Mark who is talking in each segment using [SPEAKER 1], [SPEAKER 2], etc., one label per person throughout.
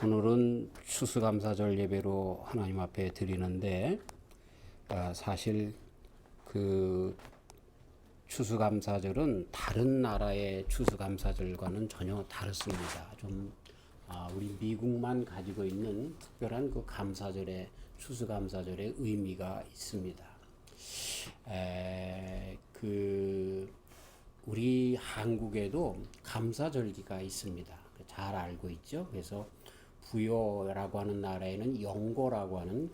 [SPEAKER 1] 오늘은 추수감사절 예배로 하나님 앞에 드리는데 사실 그 추수감사절은 다른 나라의 추수감사절과는 전혀 다릅니다. 우리 미국만 가지고 있는 특별한 그 감사절의 추수감사절의 의미가 있습니다. 우리 한국에도 감사절기가 있습니다. 잘 알고 있죠. 그래서 부여라고 하는 나라에는 영고라고 하는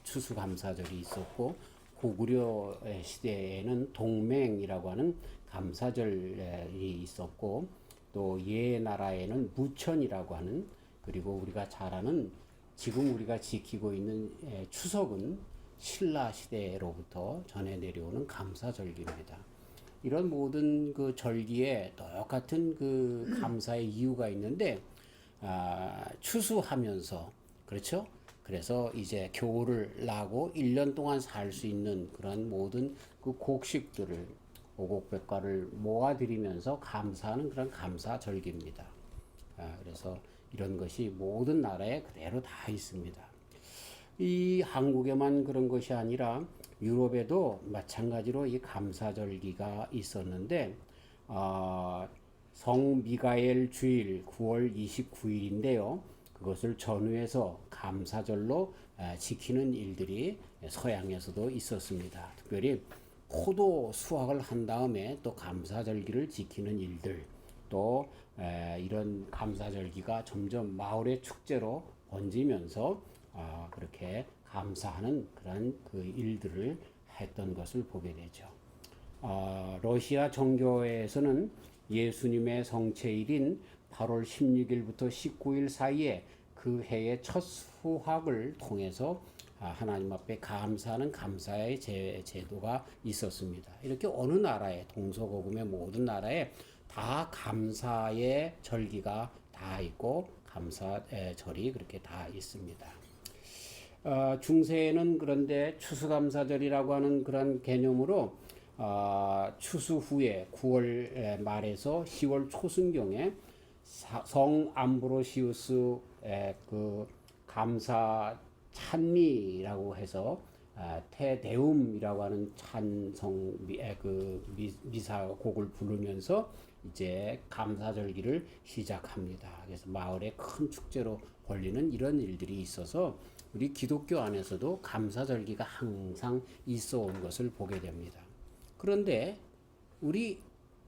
[SPEAKER 1] 추수감사절이 있었고, 고구려 시대에는 동맹이라고 하는 감사절이 있었고, 또 예나라에는 무천이라고 하는, 그리고 우리가 잘 아는 지금 우리가 지키고 있는 추석은 신라 시대로부터 전해 내려오는 감사절기입니다. 이런 모든 그 절기에 똑같은 그 감사의 이유가 있는데, 추수하면서, 그렇죠? 그래서 이제 겨울을 나고 1년 동안 살 수 있는 그런 모든 그 곡식들을, 오곡백과를 모아들이면서 감사하는 그런 감사절기입니다. 그래서 이런 것이 모든 나라에 그대로 다 있습니다. 이 한국에만 그런 것이 아니라 유럽에도 마찬가지로 이 감사절기가 있었는데, 성 미가엘 주일 9월 29일인데요. 그것을 전후해서 감사절로 지키는 일들이 서양에서도 있었습니다. 특별히 포도 수확을 한 다음에 또 감사절기를 지키는 일들, 또 이런 감사절기가 점점 마을의 축제로 번지면서 그렇게 감사하는 그런 그 일들을 했던 것을 보게 되죠. 러시아 정교회에서는 예수님의 성체일인 8월 16일부터 19일 사이에 그 해의 첫 수확을 통해서 하나님 앞에 감사하는 감사의 제도가 있었습니다. 이렇게 어느 나라에, 동서고금의 모든 나라에 다 감사의 절기가 다 있고 감사의 절이 그렇게 다 있습니다. 중세에는 그런데 추수감사절이라고 하는 그런 개념으로 추수 후에 9월 말에서 10월 초순경에 성 암브로시우스 그 감사 찬미라고 해서 테데움이라고 하는 찬성 미사곡을 부르면서 이제 감사절기를 시작합니다. 그래서 마을에 큰 축제로 벌리는 이런 일들이 있어서 우리 기독교 안에서도 감사절기가 항상 있어 온 것을 보게 됩니다. 그런데 우리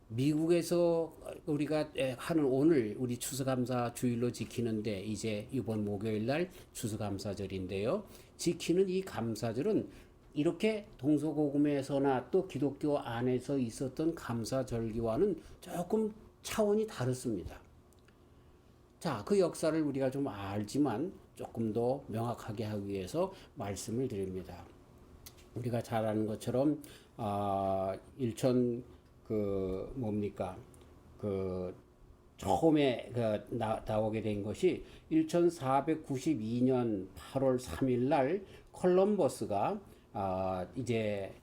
[SPEAKER 1] 미국에서 우리가 하는 오늘 우리 추수감사 주일로 지키는데, 이제 이번 목요일 날 추수감사절인데요. 지키는 이 감사절은 이렇게 동서고금에서나 또 기독교 안에서 있었던 감사절기와는 조금 차원이 다릅니다. 자, 그 역사를 우리가 좀 알지만 조금 더 명확하게 하기 위해서 말씀을 드립니다. 우리가 잘 아는 것처럼 처음에 나오게 된 것이 1492년 8월 3일 날 콜럼버스가 이제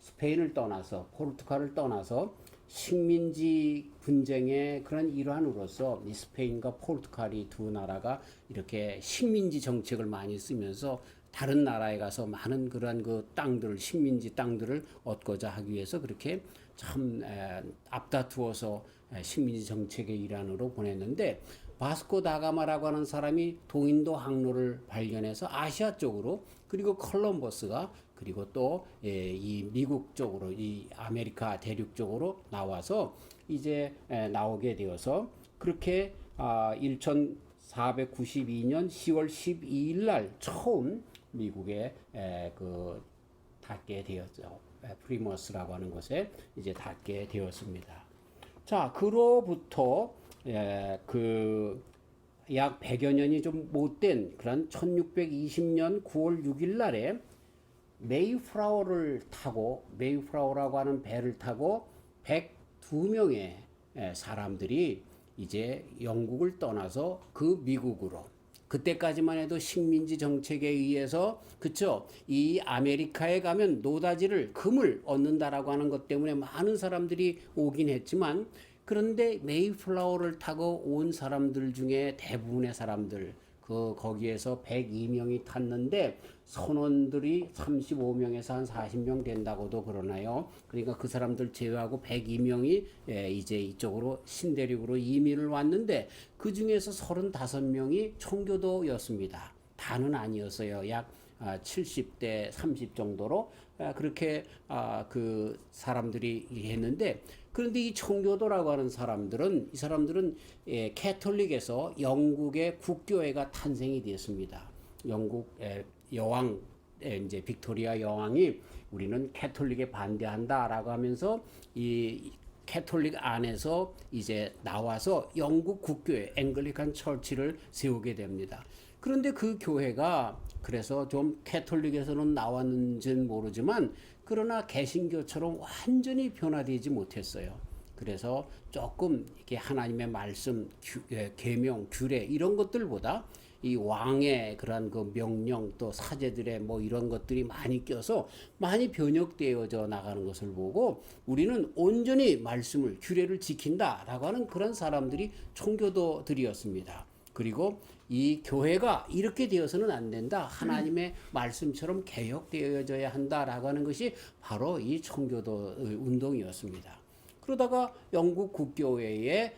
[SPEAKER 1] 스페인을 떠나서, 포르투갈을 떠나서 식민지 분쟁의 그런 일환으로서 이 스페인과 포르투갈이 두 나라가 이렇게 식민지 정책을 많이 쓰면서 다른 나라에 가서 많은 그러한 그 땅들을, 식민지 땅들을 얻고자 하기 위해서 그렇게 참 앞다투어서 식민지 정책의 일환으로 보냈는데, 바스코 다가마라고 하는 사람이 동인도 항로를 발견해서 아시아 쪽으로, 그리고 콜럼버스가 그리고 또 이 미국 쪽으로, 이 아메리카 대륙 쪽으로 나와서 이제 나오게 되어서 그렇게 1492년 10월 12일 날 처음 미국에 닿게 되었죠. 프리머스라고 하는 곳에 이제 닿게 되었습니다. 자, 그로부터 약 100여 년이 좀 못된 그런 1620년 9월 6일 날에 메이플라워라고 하는 배를 타고 102명의 사람들이 이제 영국을 떠나서 그 미국으로, 그때까지만 해도 식민지 정책에 의해서, 그쵸, 이 아메리카에 가면 노다지를, 금을 얻는다라고 하는 것 때문에 많은 사람들이 오긴 했지만, 그런데 메이플라워를 타고 온 사람들 중에 대부분의 사람들 거기에서 102명이 탔는데 선원들이 35명에서 한 40명 된다고도 그러나요. 그러니까 그 사람들 제외하고 102명이 이제 이쪽으로 신대륙으로 이민을 왔는데 그 중에서 35명이 청교도였습니다. 다는 아니었어요. 약 70대 30 정도로 그렇게 그 사람들이 했는데, 그런데 이 청교도라고 하는 사람들은 이 사람들은 캐톨릭에서 영국의 국교회가 탄생이 되었습니다. 영국 여왕 이제 빅토리아 여왕이 우리는 캐톨릭에 반대한다라고 하면서 이 캐톨릭 안에서 이제 나와서 영국 국교회 앵글리칸 처치를 세우게 됩니다. 그런데 그 교회가 그래서 좀 캐톨릭에서는 나왔는지는 모르지만 그러나 개신교처럼 완전히 변화되지 못했어요. 그래서 조금 이렇게 하나님의 말씀, 계명, 규례 이런 것들보다 이 왕의 그런 그 명령 또 사제들의 뭐 이런 것들이 많이 껴서 많이 변혁되어져 나가는 것을 보고 우리는 온전히 말씀을 규례를 지킨다라고 하는 그런 사람들이 청교도들이었습니다. 그리고 이 교회가 이렇게 되어서는 안 된다. 하나님의 말씀처럼 개혁되어져야 한다라고 하는 것이 바로 이 청교도 운동이었습니다. 그러다가 영국 국교회에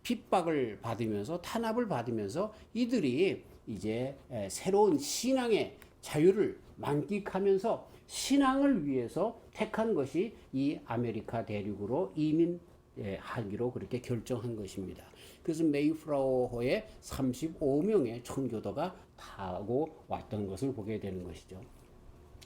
[SPEAKER 1] 핍박을 받으면서 탄압을 받으면서 이들이 이제 새로운 신앙의 자유를 만끽하면서 신앙을 위해서 택한 것이 이 아메리카 대륙으로 이민하기로 그렇게 결정한 것입니다. 그래서 메이플라워호에 35명의 청교도가 타고 왔던 것을 보게 되는 것이죠.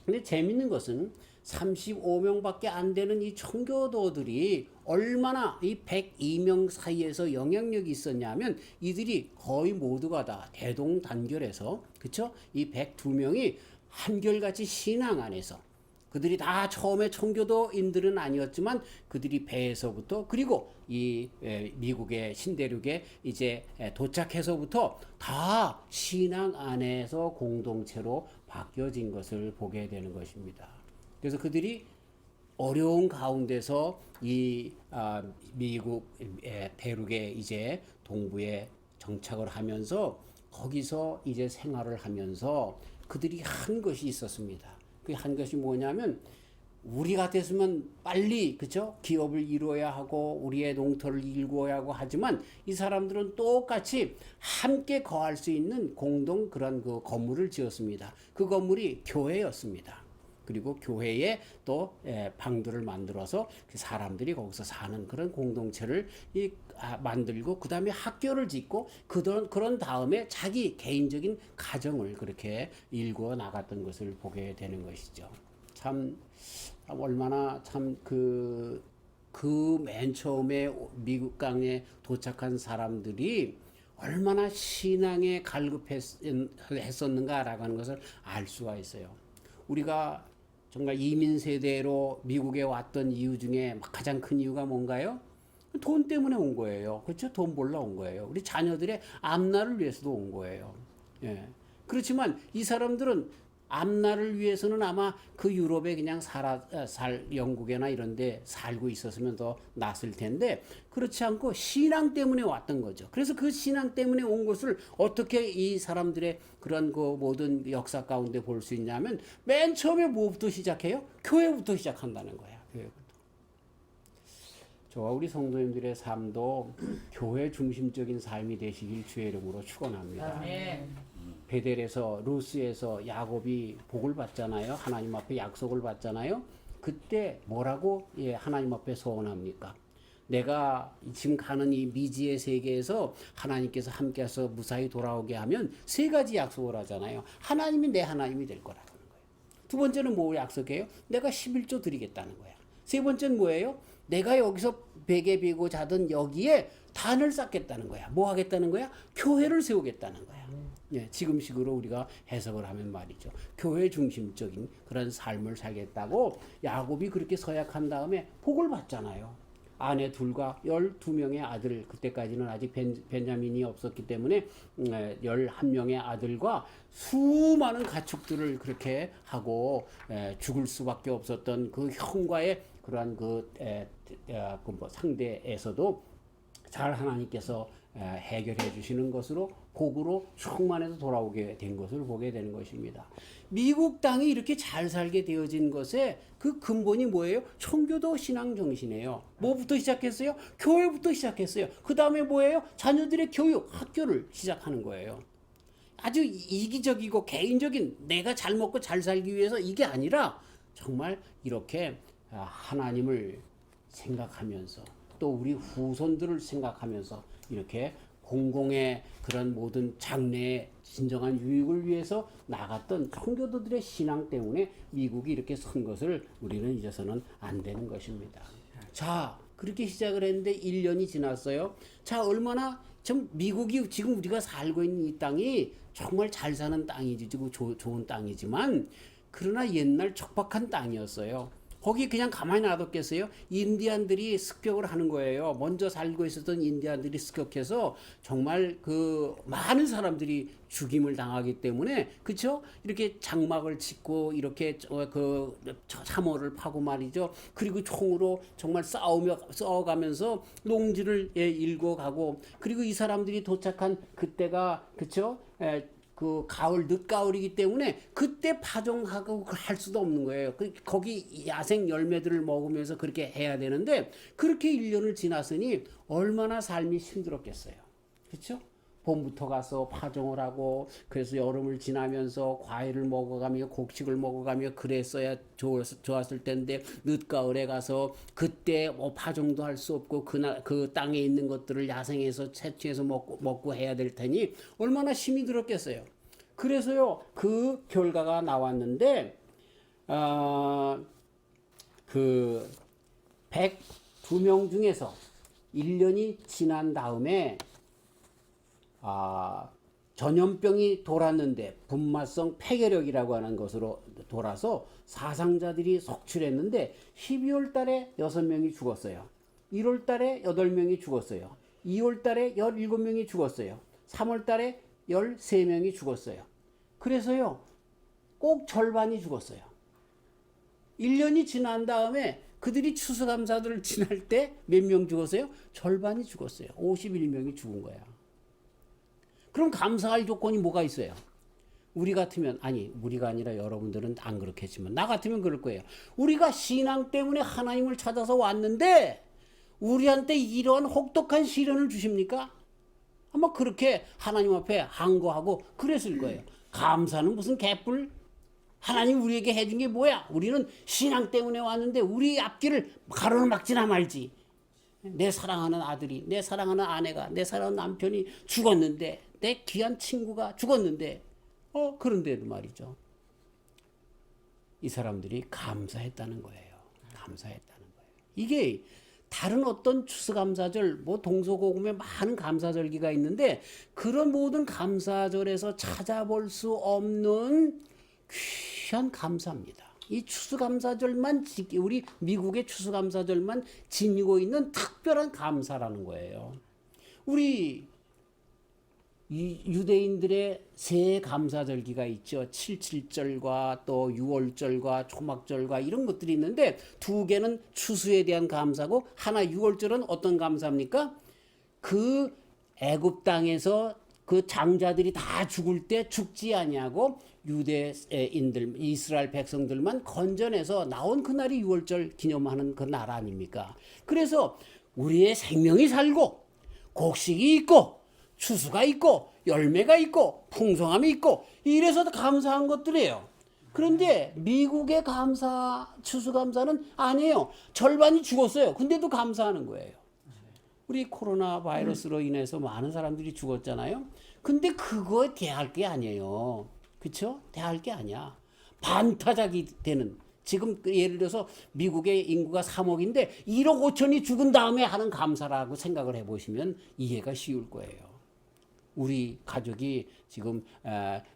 [SPEAKER 1] 근데 재밌는 것은 35명밖에 안 되는 이 청교도들이 얼마나 이 102명 사이에서 영향력이 있었냐면 이들이 거의 모두가 다 대동단결해서 그쵸? 이 102명이 한결같이 신앙 안에서 그들이 다 처음에 청교도인들은 아니었지만 그들이 배에서부터 그리고 이 미국의 신대륙에 이제 도착해서부터 다 신앙 안에서 공동체로 바뀌어진 것을 보게 되는 것입니다. 그래서 그들이 어려운 가운데서 이 미국 대륙에 이제 동부에 정착을 하면서 거기서 이제 생활을 하면서 그들이 한 것이 있었습니다. 그 한 것이 뭐냐면 우리 같았으면 빨리 그죠 기업을 이루어야 하고 우리의 농토를 일구어야 하고 하지만 이 사람들은 똑같이 함께 거할 수 있는 공동 그런 그 건물을 지었습니다. 그 건물이 교회였습니다. 그리고 교회에 또 방들을 만들어서 그 사람들이 거기서 사는 그런 공동체를 만들고 그 다음에 학교를 짓고 그런 다음에 자기 개인적인 가정을 그렇게 일구어 나갔던 것을 보게 되는 것이죠. 참 얼마나 참 그 맨 처음에 미국 강에 도착한 사람들이 얼마나 신앙에 갈급했었는가라고 하는 것을 알 수가 있어요. 우리가 정말 이민 세대로 미국에 왔던 이유 중에 가장 큰 이유가 뭔가요? 돈 때문에 온 거예요. 그렇죠? 돈 벌러 온 거예요. 우리 자녀들의 앞날을 위해서도 온 거예요. 예. 그렇지만 이 사람들은 앞날을 위해서는 아마 그 유럽에 그냥 영국이나 이런 데 살고 있었으면 더 낫을 텐데 그렇지 않고 신앙 때문에 왔던 거죠. 그래서 그 신앙 때문에 온 것을 어떻게 이 사람들의 그런 그 모든 역사 가운데 볼 수 있냐면 맨 처음에 뭐부터 시작해요? 교회부터 시작한다는 거야. 교회부터. 저와 우리 성도님들의 삶도 교회 중심적인 삶이 되시길 주의 이름으로 축원합니다. 아멘. 베델에서 루스에서 야곱이 복을 받잖아요. 하나님 앞에 약속을 받잖아요. 그때 뭐라고 하나님 앞에 소원합니까? 내가 지금 가는 이 미지의 세계에서 하나님께서 함께해서 무사히 돌아오게 하면 세 가지 약속을 하잖아요. 하나님이 내 하나님이 될 거라는 거예요. 두 번째는 뭐 약속해요? 내가 11조 드리겠다는 거야. 세 번째는 뭐예요? 내가 여기서 베개 비고 자던 여기에 단을 쌓겠다는 거야. 뭐 하겠다는 거야? 교회를 세우겠다는 거야. 예, 지금식으로 우리가 해석을 하면 말이죠. 교회 중심적인 그런 삶을 살겠다고 야곱이 그렇게 서약한 다음에 복을 받잖아요. 아내 둘과 12명의 아들, 그때까지는 아직 벤자민이 없었기 때문에 11명의 아들과 수많은 가축들을 그렇게 하고 죽을 수밖에 없었던 그 형과의 그러한 그 상대에서도 잘 하나님께서 해결해 주시는 것으로 복으로 충만해서 돌아오게 된 것을 보게 되는 것입니다. 미국 땅이 이렇게 잘 살게 되어진 것에 그 근본이 뭐예요? 청교도 신앙 정신이에요. 뭐부터 시작했어요? 교회부터 시작했어요. 그 다음에 뭐예요? 자녀들의 교육, 학교를 시작하는 거예요. 아주 이기적이고 개인적인 내가 잘 먹고 잘 살기 위해서 이게 아니라 정말 이렇게 하나님을 생각하면서 또 우리 후손들을 생각하면서 이렇게 공공의 그런 모든 장래의 진정한 유익을 위해서 나갔던 청교도들의 신앙 때문에 미국이 이렇게 선 것을 우리는 잊어서는 안 되는 것입니다. 자, 그렇게 시작을 했는데 1년이 지났어요. 자, 얼마나 좀 미국이 지금 우리가 살고 있는 이 땅이 정말 잘 사는 땅이지, 좋은 땅이지만 그러나 옛날 척박한 땅이었어요. 거기 그냥 가만히 놔뒀겠어요? 인디안들이 습격을 하는 거예요. 먼저 살고 있었던 인디안들이 습격해서 정말 그 많은 사람들이 죽임을 당하기 때문에, 그쵸? 이렇게 장막을 짓고 이렇게 그 참호를 파고 말이죠. 그리고 총으로 정말 싸워가면서 농지를 일궈가고, 그리고 이 사람들이 도착한 그때가, 그쵸? 그 가을 늦가을이기 때문에 그때 파종하고 할 수도 없는 거예요. 거기 야생 열매들을 먹으면서 그렇게 해야 되는데 그렇게 1년을 지났으니 얼마나 삶이 힘들었겠어요. 그렇죠? 봄부터 가서 파종을 하고 그래서 여름을 지나면서 과일을 먹어가며 곡식을 먹어가며 그랬어야 좋았을 텐데 늦가을에 가서 그때 뭐 파종도 할 수 없고 그 땅에 있는 것들을 야생에서 채취해서 먹고 해야 될 테니 얼마나 힘이 들었겠어요. 그래서요 그 결과가 나왔는데 그 102명 중에서 1년이 지난 다음에 전염병이 돌았는데 분마성 폐결핵이라고 하는 것으로 돌아서 사상자들이 속출했는데 12월 달에 6명이 죽었어요. 1월 달에 8명이 죽었어요. 2월 달에 17명이 죽었어요. 3월 달에 13명이 죽었어요. 그래서요, 꼭 절반이 죽었어요. 1년이 지난 다음에 그들이 추수감사들을 지날 때 몇 명 죽었어요? 절반이 죽었어요. 51명이 죽은 거야. 그럼 감사할 조건이 뭐가 있어요? 우리 같으면, 아니 우리가 아니라 여러분들은 안 그렇겠지만 나 같으면 그럴 거예요. 우리가 신앙 때문에 하나님을 찾아서 왔는데 우리한테 이러한 혹독한 시련을 주십니까? 아마 그렇게 하나님 앞에 항거하고 그랬을 거예요. 감사는 무슨 개뿔? 하나님 우리에게 해준 게 뭐야? 우리는 신앙 때문에 왔는데 우리 앞길을 가로를 막지나 말지. 내 사랑하는 아들이, 내 사랑하는 아내가, 내 사랑하는 남편이 죽었는데, 내 귀한 친구가 죽었는데, 그런데도 말이죠. 이 사람들이 감사했다는 거예요. 감사했다는 거예요. 이게 다른 어떤 추수감사절, 뭐 동서고금에 많은 감사절기가 있는데 그런 모든 감사절에서 찾아볼 수 없는 귀한 감사입니다. 이 추수감사절만 우리 미국의 추수감사절만 지니고 있는 특별한 감사라는 거예요. 우리 이 유대인들의 세 감사절기가 있죠. 77절과 또 6월절과 초막절과 이런 것들이 있는데 두 개는 추수에 대한 감사고 하나 6월절은 어떤 감사입니까? 그 애굽 땅에서 그 장자들이 다 죽을 때 죽지 아니하고 유대인들, 이스라엘 백성들만 건져내서 나온 그날이 6월절 기념하는 그 날 아닙니까? 그래서 우리의 생명이 살고 곡식이 있고 추수가 있고 열매가 있고 풍성함이 있고 이래서 감사한 것들이에요. 그런데 미국의 추수감사는 아니에요. 절반이 죽었어요. 근데도 감사하는 거예요. 우리 코로나 바이러스로 인해서 많은 사람들이 죽었잖아요. 근데 그거에 대할 게 아니에요. 그렇죠? 대할 게 아니야. 반타작이 되는, 지금 예를 들어서 미국의 인구가 3억인데 1억 5천이 죽은 다음에 하는 감사라고 생각을 해보시면 이해가 쉬울 거예요. 우리 가족이 지금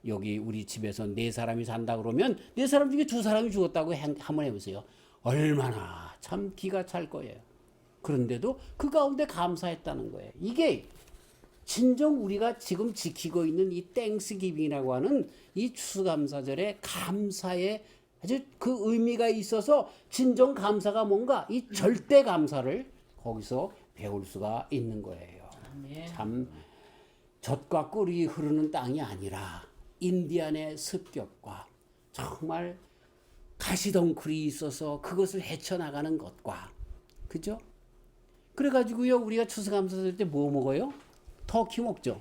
[SPEAKER 1] 여기 우리 집에서 4사람이 산다 그러면 4사람 중에 2사람이 죽었다고 한번 해보세요. 얼마나 참 기가 찰 거예요. 그런데도 그 가운데 감사했다는 거예요. 이게 진정 우리가 지금 지키고 있는 이 땡스기빙이라고 하는 이 추수감사절의 감사의 아주 그 의미가 있어서 진정 감사가 뭔가 이 절대 감사를 거기서 배울 수가 있는 거예요.
[SPEAKER 2] 아멘.
[SPEAKER 1] 참 젖과 꿀이 흐르는 땅이 아니라 인디안의 습격과 정말 가시덩굴이 있어서 그것을 헤쳐나가는 것과 그죠? 그래가지고요 우리가 추수감사절 때 뭐 먹어요? 터키 먹죠.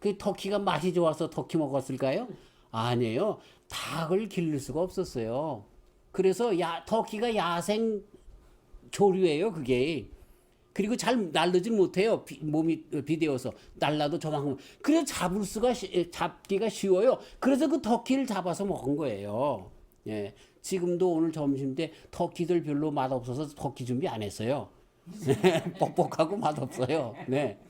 [SPEAKER 1] 그 터키가 맛이 좋아서 터키 먹었을까요? 아니에요. 닭을 기를 수가 없었어요. 그래서 터키가 야생 조류예요 그게. 그리고 잘 날르질 못해요. 몸이 비대어서 날라도 저만큼. 그래서 잡기가 쉬워요. 그래서 그 터키를 잡아서 먹은 거예요. 예. 지금도 오늘 점심 때 터키들 별로 맛없어서 터키 준비 안 했어요. 뻑뻑하고 맛없어요. 네.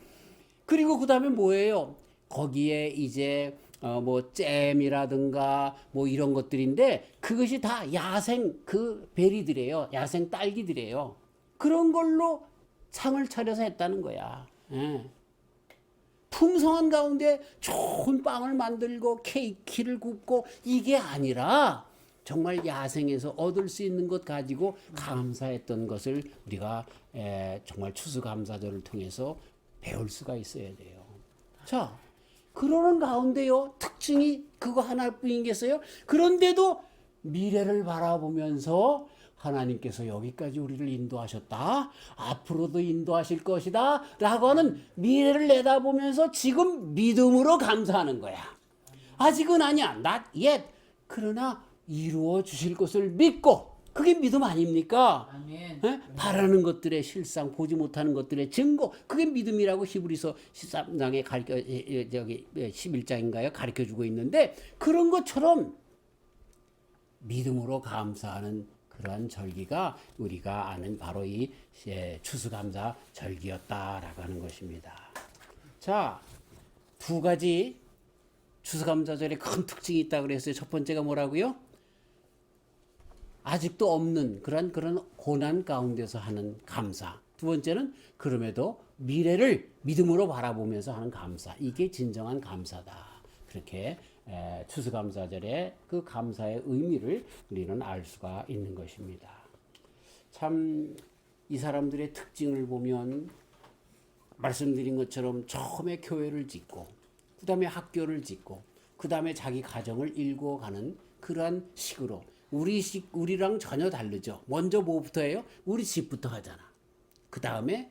[SPEAKER 1] 그리고 그 다음에 뭐예요? 거기에 이제 뭐 잼이라든가 뭐 이런 것들인데 그것이 다 야생 그 베리들이에요. 야생 딸기들이에요. 그런 걸로 상을 차려서 했다는 거야. 예. 풍성한 가운데 좋은 빵을 만들고 케이크를 굽고 이게 아니라 정말 야생에서 얻을 수 있는 것 가지고 감사했던 것을 우리가 정말 추수감사절을 통해서 배울 수가 있어야 돼요. 자, 그러는 가운데요 특징이 그거 하나뿐이겠어요? 그런데도 미래를 바라보면서 하나님께서 여기까지 우리를 인도하셨다. 앞으로도 인도하실 것이다. 라고 하는 미래를 내다보면서 지금 믿음으로 감사하는 거야. 아직은 아니야. Not yet. 그러나 이루어 주실 것을 믿고 그게 믿음 아닙니까?
[SPEAKER 2] 아멘.
[SPEAKER 1] 바라는 것들의 실상, 보지 못하는 것들의 증거, 그게 믿음이라고 히브리서 13장에 11장인가요? 가르쳐 주고 있는데 그런 것처럼 믿음으로 감사하는 그러한 절기가 우리가 아는 바로 이 추수감사 절기였다라고 하는 것입니다. 자, 두 가지 추수감사절에 큰 특징이 있다 그랬어요. 첫 번째가 뭐라고요? 아직도 없는 그런 고난 가운데서 하는 감사. 두 번째는 그럼에도 미래를 믿음으로 바라보면서 하는 감사. 이게 진정한 감사다. 그렇게 추수감사절의 그 감사의 의미를 우리는 알 수가 있는 것입니다. 참 이 사람들의 특징을 보면 말씀드린 것처럼 처음에 교회를 짓고 그 다음에 학교를 짓고 그 다음에 자기 가정을 일궈가는 그러한 식으로 우리랑 전혀 다르죠. 먼저 뭐부터 해요? 우리 집부터 하잖아. 그 다음에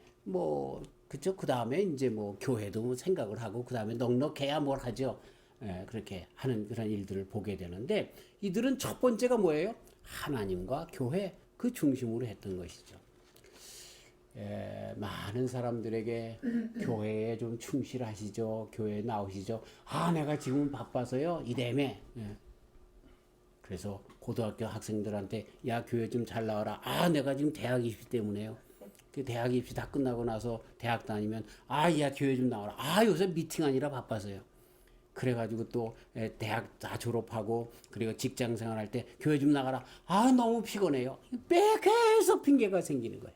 [SPEAKER 1] 그쵸? 그 다음에 이제 교회도 생각을 하고 그 다음에 넉넉해야 뭘 하죠. 그렇게 하는 그런 일들을 보게 되는데 이들은 첫 번째가 뭐예요? 하나님과 교회 그 중심으로 했던 것이죠. 많은 사람들에게 교회에 좀 충실하시죠. 교회에 나오시죠. 내가 지금 바빠서요. 이래매. 그래서 고등학교 학생들한테 야 교회 좀 잘 나와라. 내가 지금 대학 입시 때문에요. 그 대학 입시 다 끝나고 나서 대학 다니면 야 교회 좀 나와라. 요새 미팅 아니라 바빠서요. 그래가지고 또 대학 다 졸업하고 그리고 직장 생활할 때 교회 좀 나가라. 너무 피곤해요. 계속 핑계가 생기는 거예요.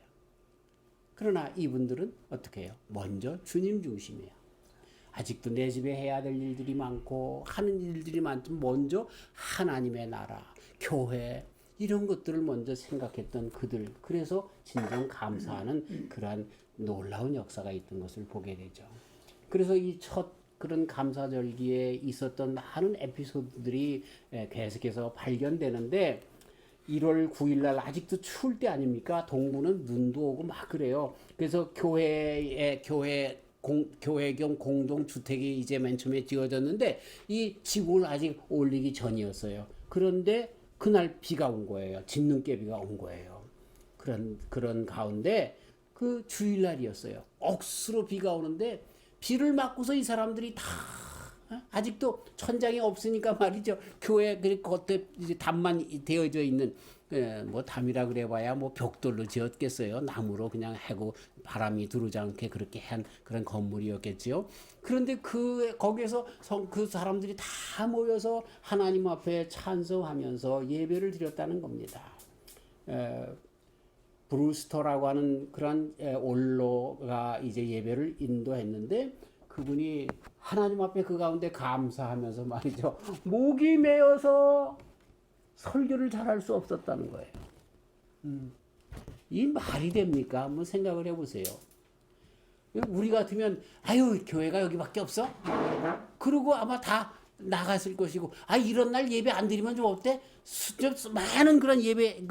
[SPEAKER 1] 그러나 이분들은 어떻게 해요? 먼저 주님 중심이에요. 아직도 내 집에 해야 될 일들이 많고 하는 일들이 많지만 먼저 하나님의 나라, 교회 이런 것들을 먼저 생각했던 그들. 그래서 진정 감사하는 그러한 놀라운 역사가 있던 것을 보게 되죠. 그래서 이 첫 그런 감사절기에 있었던 많은 에피소드들이 계속해서 발견되는데 1월 9일 날 아직도 추울 때 아닙니까? 동부는 눈도 오고 막 그래요. 그래서 교회 겸 공동주택이 이제 맨 처음에 지어졌는데 이 지붕을 아직 올리기 전이었어요. 그런데 그날 비가 온 거예요. 진눈깨비가 온 거예요. 그런 가운데 그 주일날이었어요. 억수로 비가 오는데 비를 맞고서 이 사람들이 다 아직도 천장이 없으니까 말이죠. 교회 겉에 이제 담만 되어져 있는 담이라 그래봐야 벽돌로 지었겠어요. 나무로 그냥 해고 바람이 들어오지 않게 그렇게 한 그런 건물이었겠지요. 그런데 거기에서 그 사람들이 다 모여서 하나님 앞에 찬송하면서 예배를 드렸다는 겁니다. 브루스터라고 하는 그런 올로가 이제 예배를 인도했는데 그분이 하나님 앞에 그 가운데 감사하면서 말이죠. 목이 메어서 설교를 잘할 수 없었다는 거예요. 이 말이 됩니까? 한번 생각을 해보세요. 우리 같으면 아유 교회가 여기밖에 없어? 그러고 아마 다 나갔을 것이고 이런 날 예배 안 드리면 좀 어때? 좀 많은 그런 예배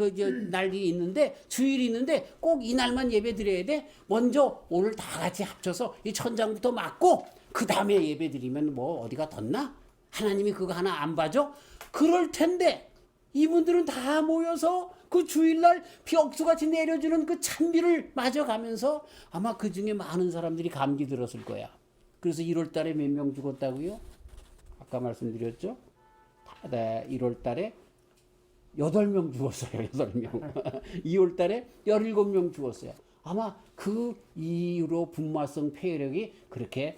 [SPEAKER 1] 날이 있는데 주일이 있는데 꼭 이 날만 예배 드려야 돼? 먼저 오늘 다 같이 합쳐서 이 천장부터 막고 그 다음에 예배 드리면 뭐 어디가 덧나? 하나님이 그거 하나 안 봐줘? 그럴 텐데 이분들은 다 모여서 그 주일날 벽수같이 내려주는 그 찬비를 맞아가면서 아마 그 중에 많은 사람들이 감기 들었을 거야. 그래서 1월 달에 몇 명 죽었다고요? 아까 말씀드렸죠? 1월 달에 8명 죽었어요. 8명. 2월 달에 17명 죽었어요. 아마 그 이후로 분마성 폐혈액이 그렇게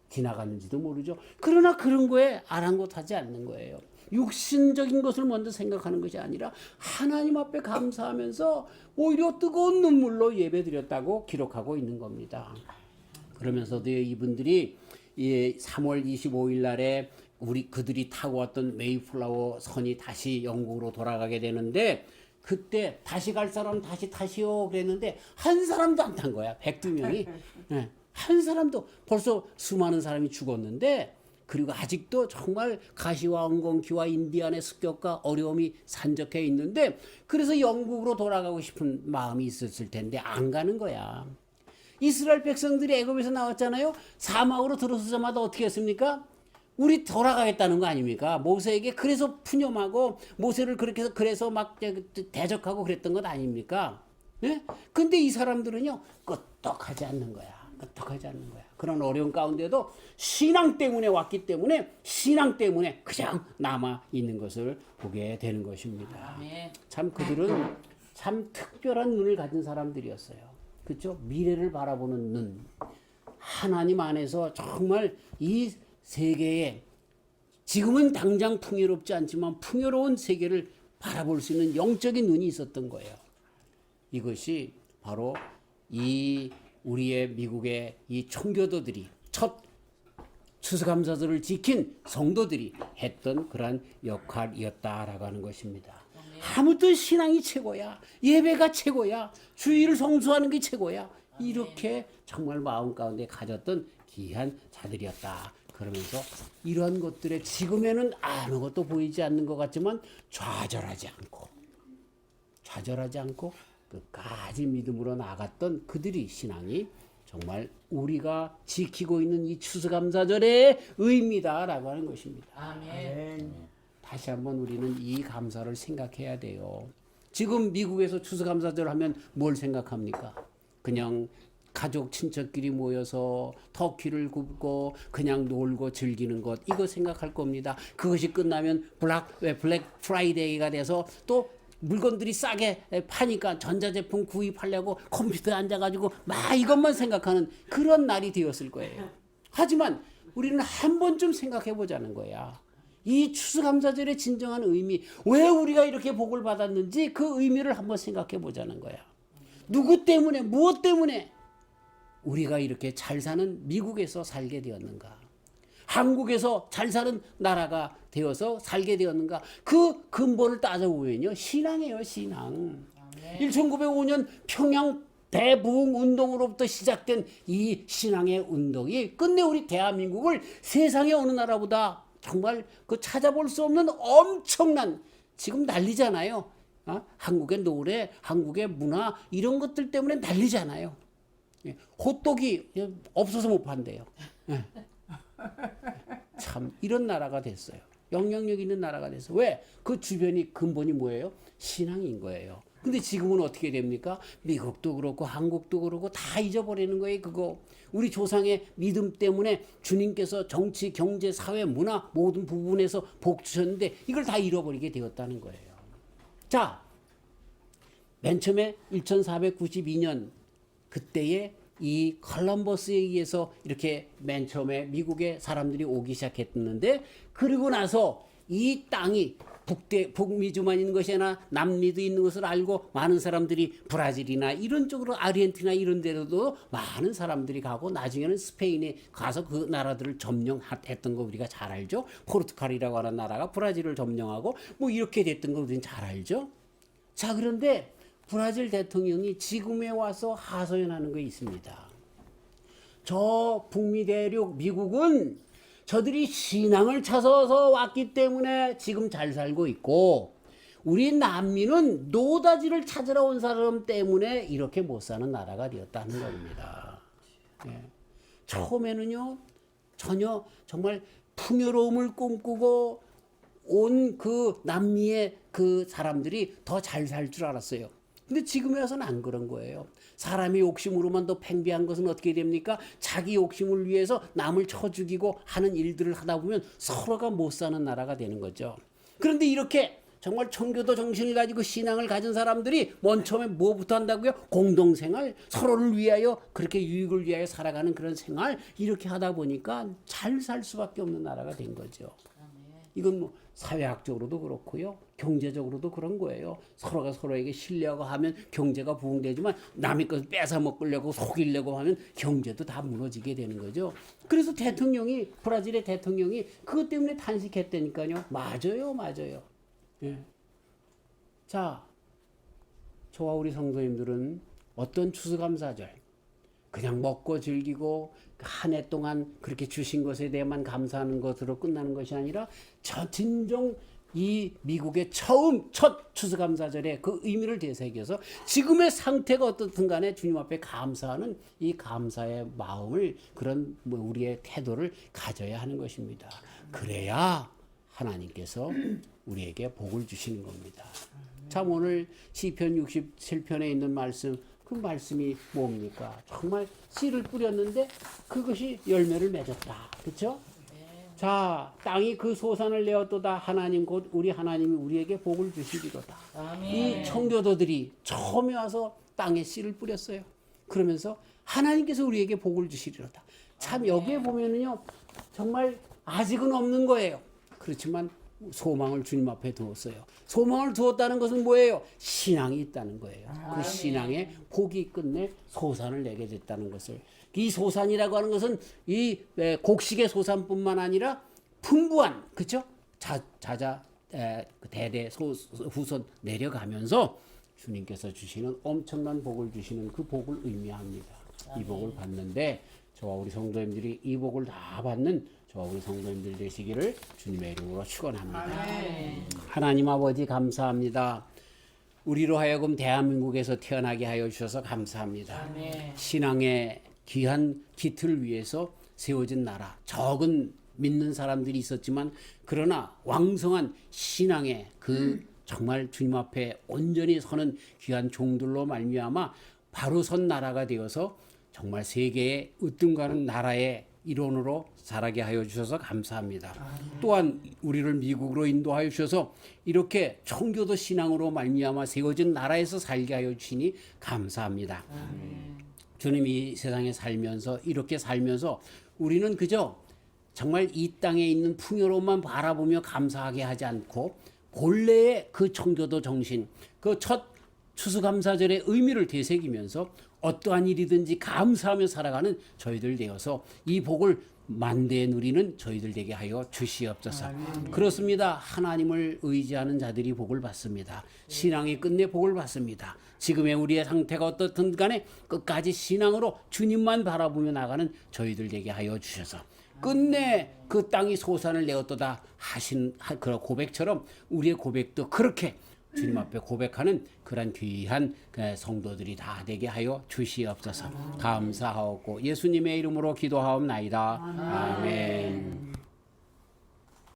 [SPEAKER 1] 지나갔는지도 모르죠. 그러나 그런 거에 아랑곳하지 않는 거예요. 육신적인 것을 먼저 생각하는 것이 아니라 하나님 앞에 감사하면서 오히려 뜨거운 눈물로 예배드렸다고 기록하고 있는 겁니다. 그러면서도 이분들이 3월 25일 날에 그들이 타고 왔던 메이플라워 선이 다시 영국으로 돌아가게 되는데 그때 다시 갈 사람 다시 타시오 그랬는데 한 사람도 안 탄 거야. 102명이. 네, 한 사람도 벌써 수많은 사람이 죽었는데 그리고 아직도 정말 가시와 엉겅퀴와 인디안의 습격과 어려움이 산적해 있는데 그래서 영국으로 돌아가고 싶은 마음이 있었을 텐데 안 가는 거야. 이스라엘 백성들이 애굽에서 나왔잖아요. 사막으로 들어서자마자 어떻게 했습니까? 우리 돌아가겠다는 거 아닙니까? 모세에게 그래서 푸념하고 모세를 그래서 막 대적하고 그랬던 것 아닙니까? 예? 근데 이 사람들은요 끄떡하지 않는 거야. 끄떡하지 않는 거야. 그런 어려운 가운데도 신앙 때문에 왔기 때문에 신앙 때문에 그냥 남아 있는 것을 보게 되는 것입니다. 참 그들은 참 특별한 눈을 가진 사람들이었어요. 그렇죠? 미래를 바라보는 눈. 하나님 안에서 정말 이 세계에 지금은 당장 풍요롭지 않지만 풍요로운 세계를 바라볼 수 있는 영적인 눈이 있었던 거예요. 이것이 바로 이 우리의 미국의 이 총교도들이 첫 추수감사절을 지킨 성도들이 했던 그러한 역할이었다라고 하는 것입니다. 아무튼 신앙이 최고야. 예배가 최고야. 주일을 성수하는 게 최고야. 이렇게 정말 마음 가운데 가졌던 귀한 자들이었다. 그러면서 이러한 것들에 지금에는 아무것도 보이지 않는 것 같지만 좌절하지 않고 끝까지 믿음으로 나갔던 그들이 신앙이 정말 우리가 지키고 있는 이 추수감사절의 의미다라고 하는 것입니다. 아멘. 다시 한번 우리는 이 감사를 생각해야 돼요. 지금 미국에서 추수감사절 하면 뭘 생각합니까? 그냥 가족 친척끼리 모여서 터키를 굽고 그냥 놀고 즐기는 것 이거 생각할 겁니다. 그것이 끝나면 블랙 프라이데이가 돼서 또 물건들이 싸게 파니까 전자제품 구입하려고 컴퓨터에 앉아가지고 막 이것만 생각하는 그런 날이 되었을 거예요. 하지만 우리는 한 번쯤 생각해 보자는 거야. 이 추수감사절의 진정한 의미, 왜 우리가 이렇게 복을 받았는지 그 의미를 한번 생각해 보자는 거야. 누구 때문에, 무엇 때문에 우리가 이렇게 잘 사는 미국에서 살게 되었는가? 한국에서 잘 사는 나라가 되어서 살게 되었는가? 그 근본을 따져보면요. 신앙이에요, 신앙. 1905년 평양 대부흥 운동으로부터 시작된 이 신앙의 운동이 끝내 우리 대한민국을 세상의 어느 나라보다 정말 그 찾아볼 수 없는 엄청난 지금 난리잖아요. 한국의 노래, 한국의 문화 이런 것들 때문에 난리잖아요. 호떡이 없어서 못 판대요. 참 이런 나라가 됐어요. 영향력 있는 나라가 됐어요. 왜? 그 주변이 근본이 뭐예요? 신앙인 거예요. 근데 지금은 어떻게 됩니까? 미국도 그렇고 한국도 그렇고 다 잊어버리는 거예요. 그거 우리 조상의 믿음 때문에 주님께서 정치, 경제, 사회, 문화 모든 부분에서 복 주셨는데 이걸 다 잃어버리게 되었다는 거예요. 자, 맨 처음에 1492년 그때에 이 콜럼버스에 의해서 이렇게 맨 처음에 미국에 사람들이 오기 시작했는데 그리고 나서 이 땅이 북미주만 있는 것이 아니라 남미도 있는 것을 알고 많은 사람들이 브라질이나 이런 쪽으로 아르헨티나 이런 데로도 많은 사람들이 가고 나중에는 스페인에 가서 그 나라들을 점령했던 거 우리가 잘 알죠. 포르투갈이라고 하는 나라가 브라질을 점령하고 뭐 이렇게 됐던 거 우리는 잘 알죠. 자, 그런데 브라질 대통령이 지금에 와서 하소연하는 거 있습니다. 저 북미 대륙 미국은 저들이 신앙을 찾아서 왔기 때문에 지금 잘 살고 있고, 우리 남미는 노다지를 찾으러 온 사람 때문에 이렇게 못 사는 나라가 되었다는 겁니다. 예. 처음에는요, 전혀 정말 풍요로움을 꿈꾸고 온 그 남미의 그 사람들이 더 잘 살 줄 알았어요. 근데 지금에 와서는 안 그런 거예요. 사람이 욕심으로만 더 팽배한 것은 어떻게 됩니까? 자기 욕심을 위해서 남을 쳐 죽이고 하는 일들을 하다 보면 서로가 못 사는 나라가 되는 거죠. 그런데 이렇게 정말 청교도 정신을 가지고 신앙을 가진 사람들이 맨 처음에 뭐부터 한다고요? 공동생활, 서로를 위하여 그렇게 유익을 위하여 살아가는 그런 생활, 이렇게 하다 보니까 잘 살 수밖에 없는 나라가 된 거죠. 이건 뭐 사회학적으로도 그렇고요, 경제적으로도 그런 거예요. 서로가 서로에게 신뢰하고 하면 경제가 부흥되지만 남의 것을 뺏어 먹으려고 속이려고 하면 경제도 다 무너지게 되는 거죠. 그래서 대통령이, 브라질의 대통령이 그것 때문에 탄식했다니까요. 맞아요. 예. 자, 저와 우리 성도님들은 어떤 추수감사절, 그냥 먹고 즐기고 한 해 동안 그렇게 주신 것에 대해만 감사하는 것으로 끝나는 것이 아니라 저 진정 이 미국의 첫 추수감사절의 그 의미를 되새겨서 지금의 상태가 어떻든 간에 주님 앞에 감사하는 이 감사의 마음을, 그런 뭐 우리의 태도를 가져야 하는 것입니다. 그래야 하나님께서 우리에게 복을 주시는 겁니다. 참 오늘 시편 67편에 있는 말씀, 그 말씀이 뭡니까? 정말 씨를 뿌렸는데 그것이 열매를 맺었다. 그렇죠? 자, 땅이 그 소산을 내었도다. 하나님 곧 우리 하나님이 우리에게 복을 주시리로다. 이 청교도들이 처음에 와서 땅에 씨를 뿌렸어요. 그러면서 하나님께서 우리에게 복을 주시리로다. 참 여기에 보면은요, 정말 아직은 없는 거예요. 그렇지만 소망을 주님 앞에 두었어요. 소망을 두었다는 것은 뭐예요? 신앙이 있다는 거예요. 그 신앙의 복이 끝내 소산을 내게 됐다는 것을. 이 소산이라고 하는 것은 이 곡식의 소산뿐만 아니라 풍부한, 그렇죠? 대대 후손 내려가면서 주님께서 주시는 엄청난 복을 주시는 그 복을 의미합니다. 이 복을 받는데 저와 우리 성도님들이 이 복을 다 받는 저와 우리 성도님들 되시기를 주님의 이름으로 축원합니다. 하나님 아버지 감사합니다. 우리로 하여금 대한민국에서 태어나게 하여 주셔서 감사합니다. 아멘. 신앙의 귀한 기틀을 위해서 세워진 나라, 적은 믿는 사람들이 있었지만 그러나 왕성한 신앙의 그 정말 주님 앞에 온전히 서는 귀한 종들로 말미암아 바로 선 나라가 되어서 정말 세계의 으뜸가는 나라의 일원으로 자라게 하여 주셔서 감사합니다. 또한 우리를 미국으로 인도하여 주셔서 이렇게 청교도 신앙으로 말미암아 세워진 나라에서 살게 하여 주시니 감사합니다. 주님이 세상에 살면서 이렇게 살면서 우리는 그저 정말 이 땅에 있는 풍요로움만 바라보며 감사하게 하지 않고 본래의 그 청교도 정신, 그 첫 추수감사절의 의미를 되새기면서 어떠한 일이든지 감사하며 살아가는 저희들 되어서 이 복을 만대에 누리는 저희들 되게 하여 주시옵소서. 그렇습니다. 하나님을 의지하는 자들이 복을 받습니다. 신앙이 끝내 복을 받습니다. 지금의 우리의 상태가 어떻든 간에 끝까지 신앙으로 주님만 바라보며 나가는 저희들 되게 하여 주셔서 끝내 그 땅이 소산을 내었도다 하신 그런 고백처럼 우리의 고백도 그렇게 주님 앞에 고백하는 그런 귀한 성도들이 다 되게 하여 주시옵소서. 감사하옵고 예수님의 이름으로 기도하옵나이다. 아멘.